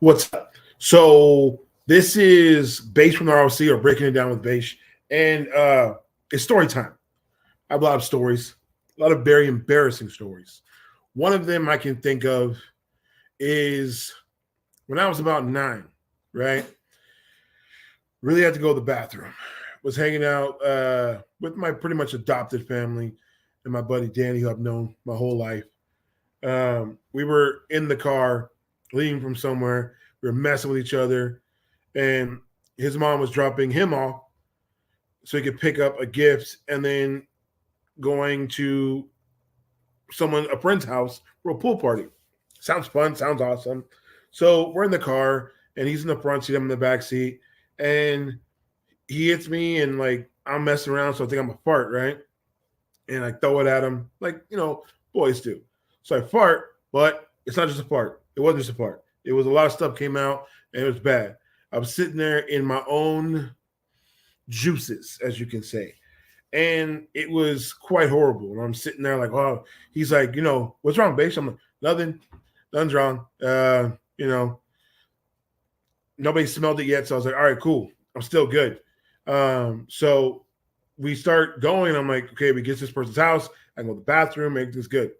What's up? So this is Baish from the ROC, or breaking it down with Baish, and it's story time. I have a lot of stories, a lot of very embarrassing stories. One of them I can think of is when I was about 9, right? Really had to go to the bathroom. Was hanging out with my pretty much adopted family and my buddy Danny, who I've known my whole life. We were in the car leaving from somewhere. We were messing with each other, and his mom was dropping him off so he could pick up a gift, and then going to a friend's house for a pool party. Sounds fun. Sounds awesome. So we're in the car, and he's in the front seat. I'm in the back seat, and he hits me, and like I'm messing around, so I think I'm a fart, right? And I throw it at him, like boys do. So I fart, but it's not just a fart. It wasn't just a fart. It was a lot of stuff came out, and it was bad. I was sitting there in my own juices, as you can say, and it was quite horrible. And I'm sitting there like, oh, he's like, what's wrong, Bash? I'm like, nothing, nothing's wrong. You know, nobody smelled it yet, so I was like, all right, cool, I'm still good. So we start going. I'm like, okay, we get to this person's house. I can go to the bathroom, make this good.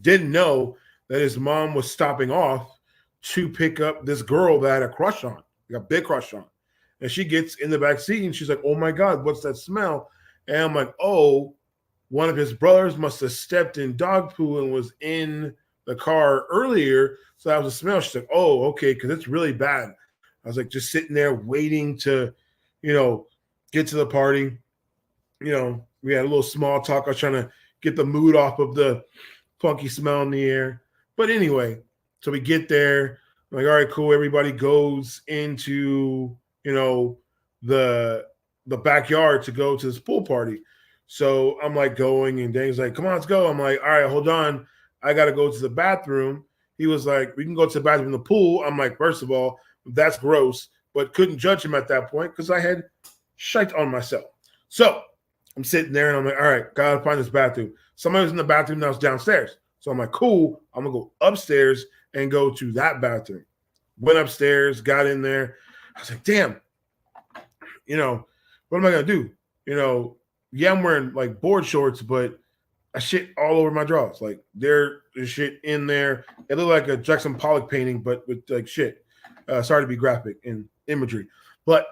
Didn't know that his mom was stopping off to pick up this girl that I had a crush on, like a big crush on. And she gets in the back seat and she's like, oh my God, what's that smell? And I'm like, oh, one of his brothers must have stepped in dog poo and was in the car earlier. So that was a smell. She's like, oh, okay, because it's really bad. I was like, just sitting there waiting to, get to the party. We had a little small talk. I was trying to get the mood off of the funky smell in the air. But anyway, so we get there. I'm like, all right, cool. Everybody goes into, the backyard to go to this pool party. So I'm like going, and Dane's like, come on, let's go. I'm like, all right, hold on. I got to go to the bathroom. He was like, we can go to the bathroom in the pool. I'm like, first of all, that's gross, but couldn't judge him at that point because I had shite on myself. So I'm sitting there and I'm like, all right, gotta find this bathroom. Somebody was in the bathroom that was downstairs. So I'm like, cool, I'm gonna go upstairs and go to that bathroom. Went upstairs, got in there. I was like, damn, what am I gonna do? Yeah, I'm wearing like board shorts, but I shit all over my drawers. Like there's shit in there. It looked like a Jackson Pollock painting, but with like shit. Sorry to be graphic in imagery, but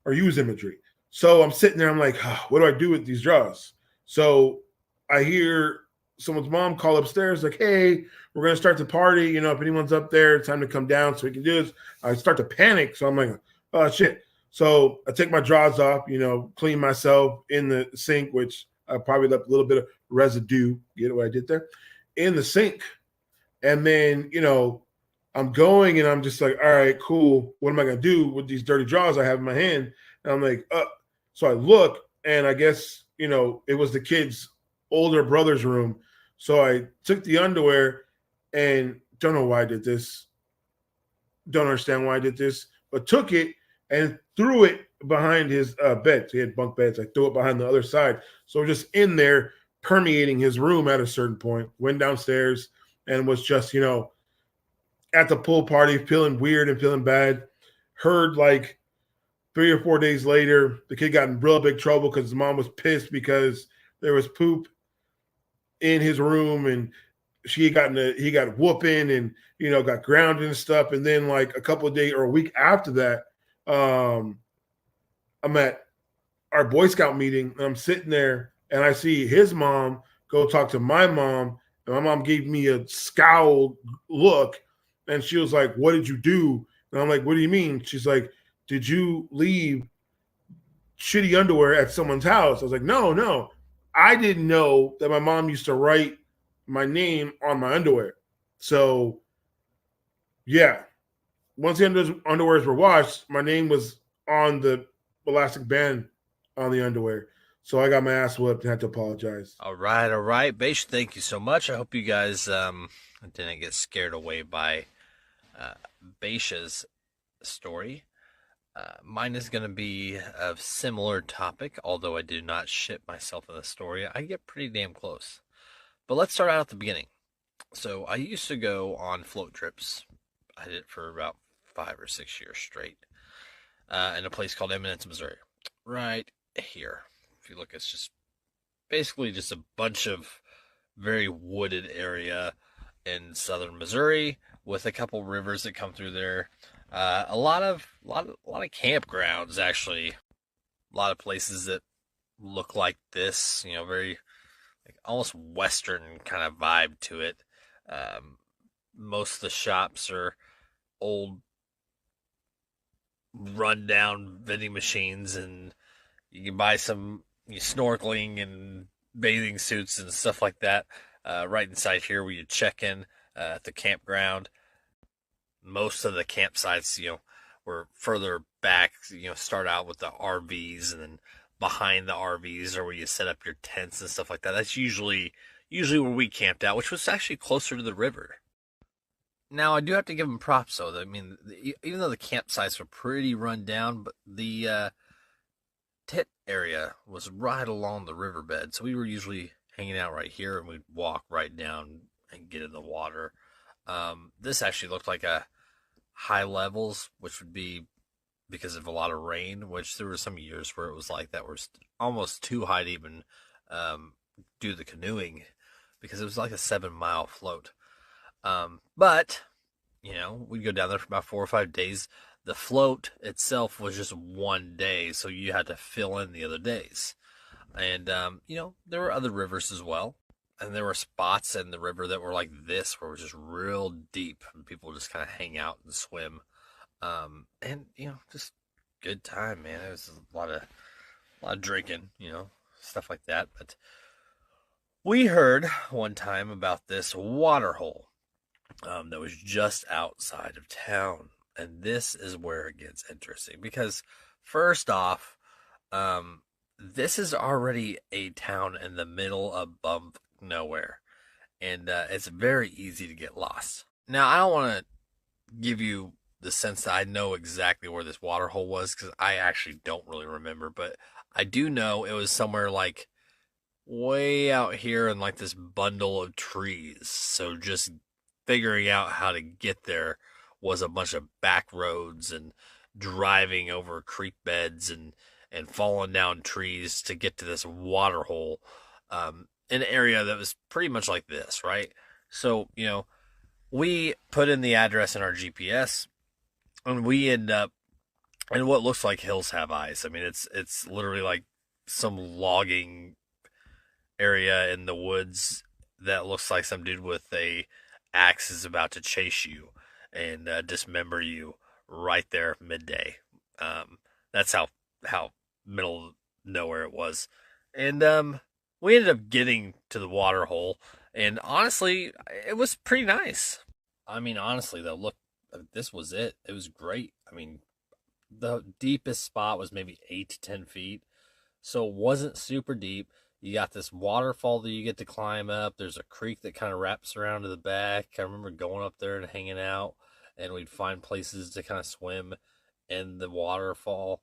or use imagery. So I'm sitting there. I'm like, oh, what do I do with these drawers? So I hear someone's mom call upstairs, like, hey, we're gonna start the party. If anyone's up there, it's time to come down so we can do this. I start to panic. So I'm like, oh shit. So I take my drawers off, clean myself in the sink, which I probably left a little bit of residue. Get what I did there? In the sink. And then, I'm going and I'm just like, all right, cool. What am I going to do with these dirty drawers I have in my hand? And I'm like, so I look and I guess, it was the kid's older brother's room. So I took the underwear and don't know why I did this. Don't understand why I did this, but took it and threw it behind his bed. So he had bunk beds. I threw it behind the other side. So just in there permeating his room at a certain point. Went downstairs and was just, at the pool party feeling weird and feeling bad. Heard like 3 or 4 days later, the kid got in real big trouble because his mom was pissed because there was poop in his room and he got whooping and got grounded and stuff. And then like a couple of days or a week after that, I'm at our Boy Scout meeting and I'm sitting there and I see his mom go talk to my mom, and my mom gave me a scowl look, and she was like, "What did you do?" And I'm like, "What do you mean?" She's like, "Did you leave shitty underwear at someone's house?" I was like, "No, no. I didn't know that my mom used to write my name on my underwear." So, yeah, once the underwears were washed, my name was on the elastic band on the underwear. So I got my ass whipped and had to apologize. All right, all right. Baish, thank you so much. I hope you guys didn't get scared away by uh, Baish's story. Mine is going to be a similar topic, although I do not shit myself in the story. I get pretty damn close. But let's start out at the beginning. So I used to go on float trips. I did it for about 5 or 6 years straight, in a place called Eminence, Missouri. Right here. If you look, it's just basically just a bunch of very wooded area in southern Missouri with a couple rivers that come through there. A lot of campgrounds actually. A lot of places that look like this, very like almost Western kind of vibe to it. Um, most of the shops are old, rundown vending machines, and you can buy some snorkeling and bathing suits and stuff like that right inside here where you check in at the campground. Most of the campsites, were further back, start out with the RVs, and then behind the RVs are where you set up your tents and stuff like that. That's usually where we camped out, which was actually closer to the river. Now, I do have to give them props, though. I mean, even though the campsites were pretty run down, but the tent area was right along the riverbed. So we were usually hanging out right here, and we'd walk right down and get in the water. This actually looked like a high levels, which would be because of a lot of rain, which there were some years where it was like that, was almost too high to even do the canoeing because it was like a 7 mile float. But, we'd go down there for about 4 or 5 days. The float itself was just one day, so you had to fill in the other days. And, there were other rivers as well. And there were spots in the river that were like this, where it was just real deep, and people just kind of hang out and swim. And just good time, man. It was a lot of drinking, stuff like that. But we heard one time about this water hole that was just outside of town, and this is where it gets interesting because, first off, this is already a town in the middle of bump nowhere, and it's very easy to get lost. Now, I don't want to give you the sense that I know exactly where this water hole was, because I actually don't really remember, but I do know it was somewhere like way out here in like this bundle of trees. So just figuring out how to get there was a bunch of back roads and driving over creek beds and falling down trees to get to this water hole, in an area that was pretty much like this, right? So, we put in the address in our GPS, and we end up in what looks like hills have eyes. I mean, it's literally like some logging area in the woods that looks like some dude with a axe is about to chase you and dismember you right there midday. That's how middle of nowhere it was. And we ended up getting to the water hole, and honestly, it was pretty nice. I mean, honestly, though, look, this was it. It was great. I mean, the deepest spot was maybe 8 to 10 feet, so it wasn't super deep. You got this waterfall that you get to climb up. There's a creek that kind of wraps around to the back. I remember going up there and hanging out, and we'd find places to kind of swim in the waterfall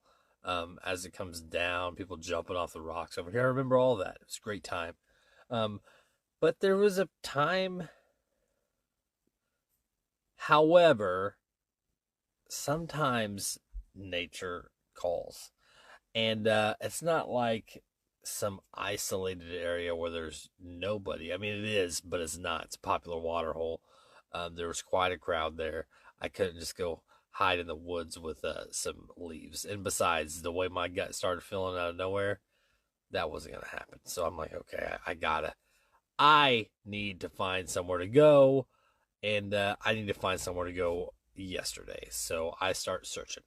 as it comes down. People jumping off the rocks over here. I remember all that. It was a great time. But there was a time, however, sometimes nature calls. And it's not like some isolated area where there's nobody. I mean, it is, but it's not. It's a popular water hole. There was quite a crowd there. I couldn't just go hide in the woods with some leaves. And besides, the way my gut started feeling out of nowhere, that wasn't going to happen. So I'm like, okay, I need to find somewhere to go. And I need to find somewhere to go yesterday. So I start searching.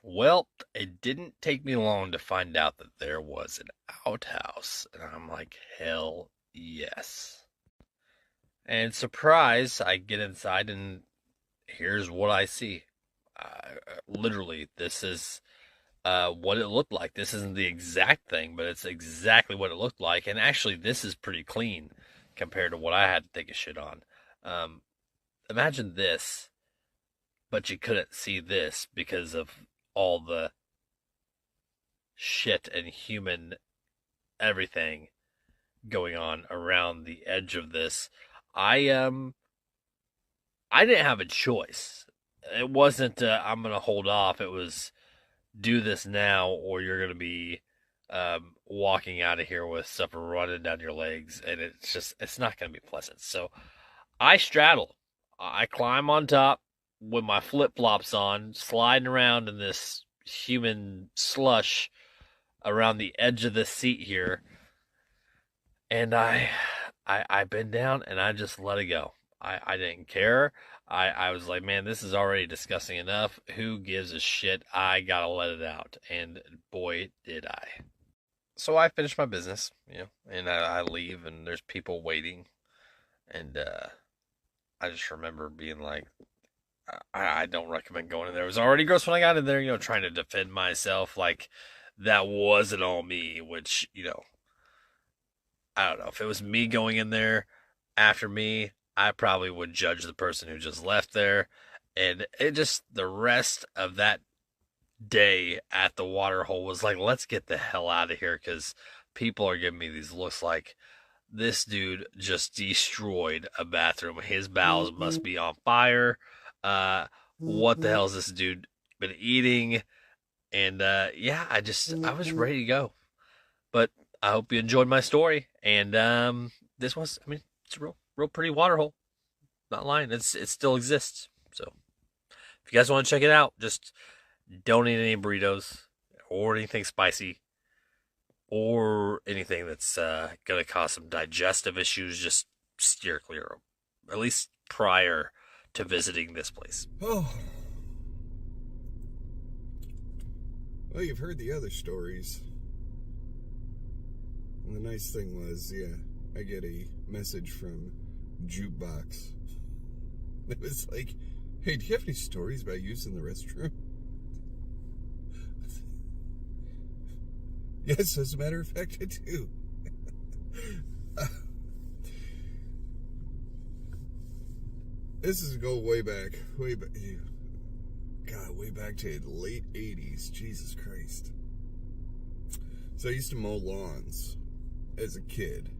Well, it didn't take me long to find out that there was an outhouse. And I'm like, hell yes. And surprise, I get inside and here's what I see. Literally, this is what it looked like. This isn't the exact thing, but it's exactly what it looked like. And actually, this is pretty clean compared to what I had to take a shit on. Imagine this, but you couldn't see this because of all the shit and human everything going on around the edge of this. I didn't have a choice. it wasn't I'm gonna hold off. It was do this now, or you're gonna be walking out of here with stuff running down your legs, and it's not gonna be pleasant. So I straddle. I climb on top with my flip flops on, sliding around in this human slush around the edge of the seat here, and I bend down and I just let it go. I didn't care. I was like, man, this is already disgusting enough. Who gives a shit? I gotta let it out. And boy, did I. So I finish my business, and I leave, and there's people waiting. And I just remember being like, I don't recommend going in there. It was already gross when I got in there, trying to defend myself. Like, that wasn't all me, which, I don't know. If it was me going in there after me, I probably would judge the person who just left there. And the rest of that day at the water hole was like, let's get the hell out of here because people are giving me these looks like this dude just destroyed a bathroom. His bowels must be on fire. What the hell is this dude been eating? And yeah, I was ready to go. But I hope you enjoyed my story. And this was, it's a real pretty water hole. Not lying. It still exists. So if you guys want to check it out, just don't eat any burritos or anything spicy or anything that's going to cause some digestive issues. Just steer clear of them, at least prior to visiting this place. Oh. Well, you've heard the other stories. And the nice thing was, I get a message from Jukebox. It was like, hey, do you have any stories about using the restroom? Yes, as a matter of fact, I do. This is go way back. God, way back to the late 80s. Jesus Christ. So I used to mow lawns as a kid.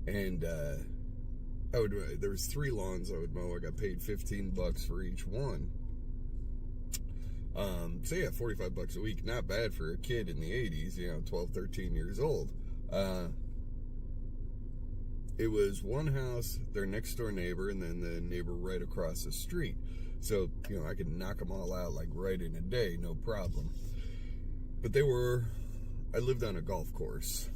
And there was 3 lawns I would mow. I got paid $15 for each one. So yeah, $45 a week. Not bad for a kid in the 80s, 12, 13 years old. It was one house, their next door neighbor, and then the neighbor right across the street. So, I could knock them all out like right in a day, no problem. But I lived on a golf course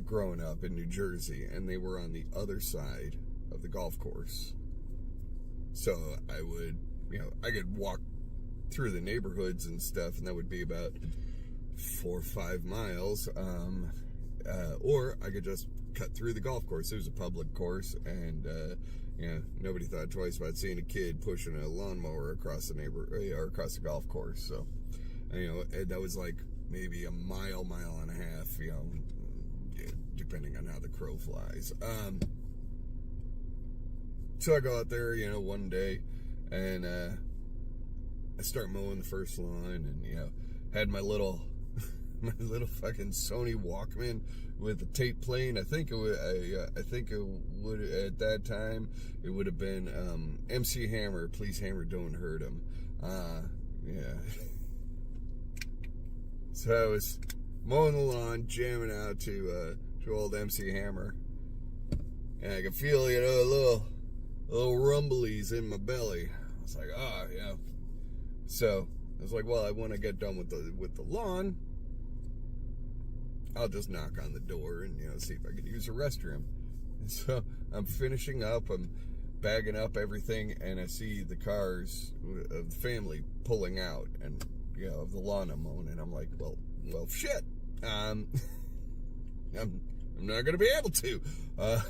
growing up in New Jersey, and they were on the other side of the golf course. So I would, I could walk through the neighborhoods and stuff, and that would be about 4 or 5 miles. Or I could just cut through the golf course. It was a public course, and nobody thought twice about seeing a kid pushing a lawnmower across the golf course. So, that was like maybe a mile and a half, depending on how the crow flies. So I go out there, one day, and I start mowing the first lawn, and had my little fucking Sony Walkman with the tape playing. I think it would at that time it would have been MC Hammer, Please Hammer Don't Hurt Him. So I was mowing the lawn, jamming out to old MC Hammer, and I could feel a little rumblies in my belly. I was like, So I was like, well, I want to get done with the lawn. I'll just knock on the door and see if I could use a restroom. And so I'm finishing up, I'm bagging up everything, and I see the cars of the family pulling out, and of the lawn I'm mowing, and I'm like, well, shit. I'm not gonna be able to. And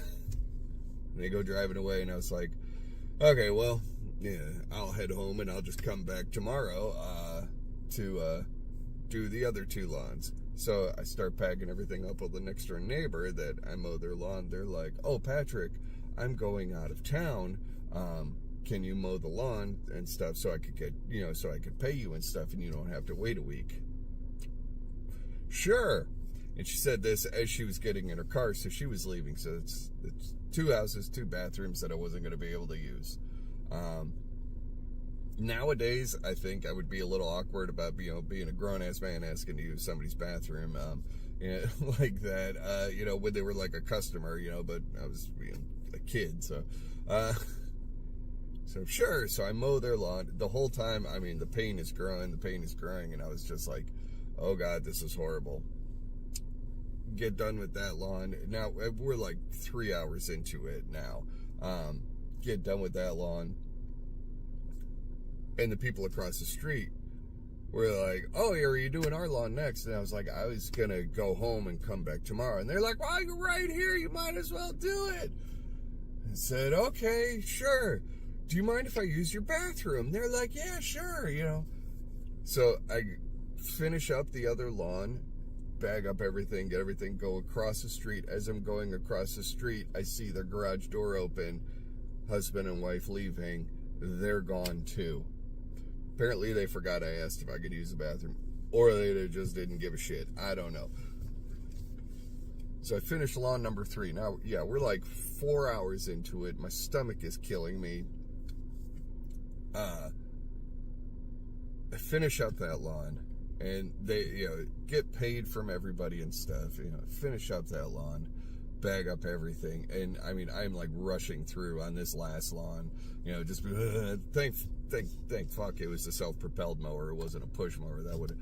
they go driving away, and I was like, okay, well, I'll head home, and I'll just come back tomorrow to do the other 2 lawns. So I start packing everything up with the next door neighbor that I mow their lawn. They're like, oh, Patrick, I'm going out of town. Can you mow the lawn and stuff so I could get, so I could pay you and stuff, and you don't have to wait a week? Sure. And she said this as she was getting in her car, so she was leaving. So it's 2 houses, 2 bathrooms that I wasn't going to be able to use. Nowadays, I think I would be a little awkward about, being a grown-ass man asking to use somebody's bathroom, like that, when they were like a customer, but I was being a kid, so sure. So I mow their lawn the whole time. I mean, the pain is growing, and I was just like, oh God, this is horrible. Get done with that lawn. Now, we're like 3 hours into it now. Get done with that lawn. And the people across the street were like, oh, are you doing our lawn next? And I was like, I was going to go home and come back tomorrow. And they're like, well, you're right here. You might as well do it. I said, okay, sure. Do you mind if I use your bathroom? They're like, yeah, sure, So I finish up the other lawn, bag up everything, get everything, go across the street. As I'm going across the street, I see their garage door open, husband and wife leaving. They're gone too. Apparently they forgot I asked if I could use the bathroom, or they just didn't give a shit. I don't know. So I finished lawn number 3. Now, yeah, we're like 4 hours into it. My stomach is killing me. I finish up that lawn, and they, get paid from everybody and stuff. Finish up that lawn, bag up everything, and I mean, I'm like rushing through on this last lawn. Just thank fuck it was a self-propelled mower. It wasn't a push mower. That would.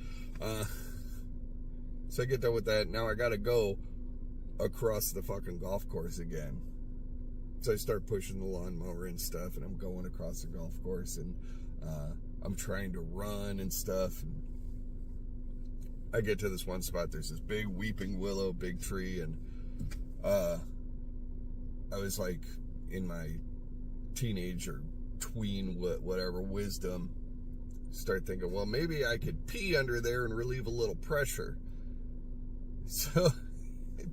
So I get done with that. Now I gotta go across the fucking golf course again. So I start pushing the lawnmower and stuff, and I'm going across the golf course, and I'm trying to run and stuff. And I get to this one spot. There's this big weeping willow, big tree, and I was like in my teenage or tween whatever wisdom, start thinking, well, maybe I could pee under there and relieve a little pressure. So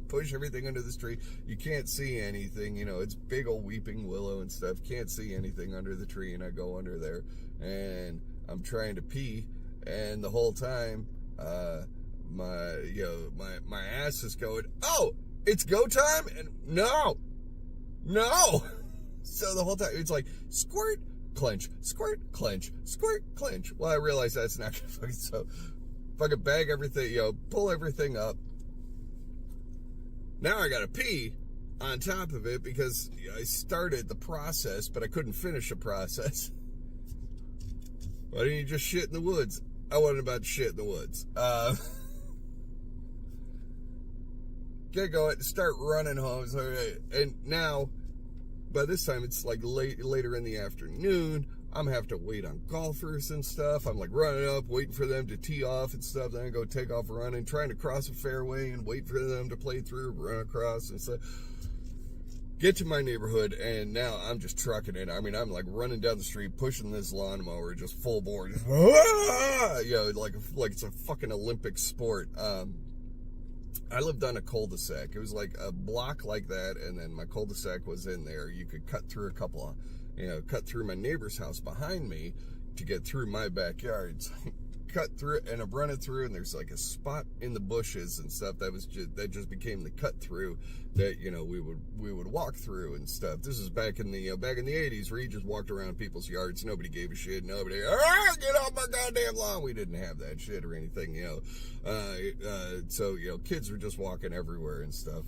push everything under this tree. You can't see anything, it's big old weeping willow and stuff. Can't see anything under the tree, and I go under there, and I'm trying to pee, and the whole time, my ass is going, oh, it's go time, and no. So the whole time it's like squirt, clench, squirt, clench, squirt, clench. Well, I realize that's not gonna fucking, so fucking bag everything, pull everything up. Now I gotta pee on top of it because I started the process, but I couldn't finish the process. Why didn't you just shit in the woods? I wasn't about to shit in the woods. Get going, start running home. And now, by this time, it's like later in the afternoon. I'm having to wait on golfers and stuff. I'm like running up, waiting for them to tee off and stuff. Then I go take off running, trying to cross a fairway and wait for them to play through, run across and stuff. Get to my neighborhood, and now I'm just trucking it. I mean, I'm like running down the street, pushing this lawnmower, just full bore. Just, like it's a fucking Olympic sport. I lived on a cul-de-sac. It was like a block like that, and then my cul-de-sac was in there. You could cut through cut through my neighbor's house behind me to get through my backyard. So cut through it, and I'm running through, and there's like a spot in the bushes and stuff that just became the cut through that we would walk through and stuff. This is back in the 80s, where you just walked around people's yards. Nobody gave a shit. Nobody, get off my goddamn lawn. We didn't have that shit or anything, so kids were just walking everywhere and stuff.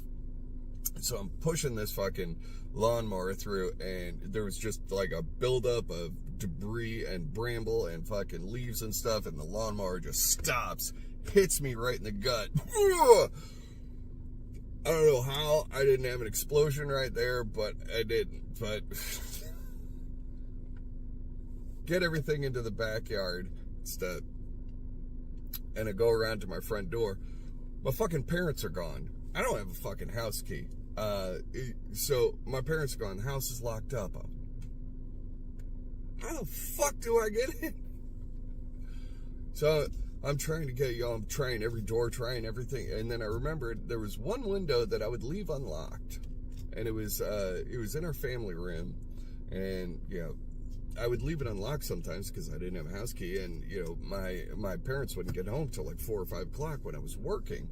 So I'm pushing this fucking lawnmower through, and there was just like a buildup of debris and bramble and fucking leaves and stuff, and the lawnmower just stops, hits me right in the gut. I don't know how I didn't have an explosion right there, but I didn't. But get everything into the backyard and stuff, and I go around to my front door. My fucking parents are gone. I don't have a fucking house key. So my parents are gone. The house is locked up. How the fuck do I get in? So I'm trying to get, I'm trying every door, trying everything. And then I remembered there was one window that I would leave unlocked. And it was in our family room. And, I would leave it unlocked sometimes because I didn't have a house key. And, my parents wouldn't get home till like 4 or 5 o'clock when I was working.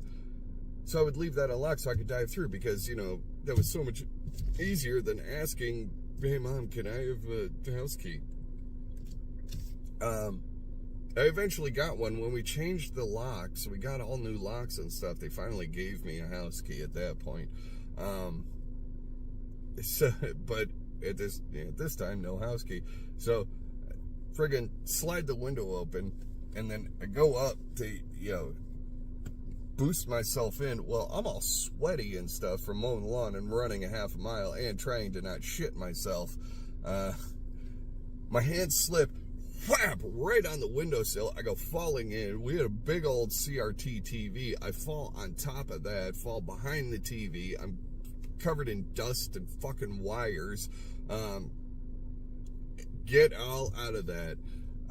So I would leave that unlocked so I could dive through because, that was so much easier than asking, hey, Mom, can I have a house key? I eventually got one when we changed the locks. We got all new locks and stuff. They finally gave me a house key at that point. But at this time, no house key. So, friggin' slide the window open, and then I go up to, boost myself in. Well, I'm all sweaty and stuff from mowing the lawn and running a half a mile and trying to not shit myself. My hand slip, whap, right on the windowsill. I go falling in. We had a big old CRT TV. I fall on top of that, fall behind the TV. I'm covered in dust and fucking wires. Get all out of that.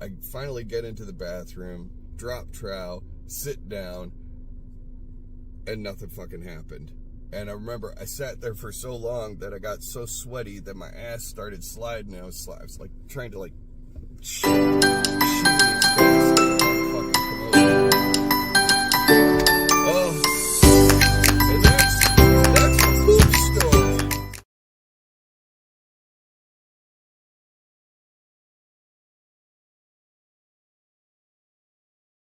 I finally get into the bathroom, drop trowel, sit down, and nothing fucking happened. And I remember I sat there for so long that I got so sweaty that my ass started sliding. I was like trying to shimmy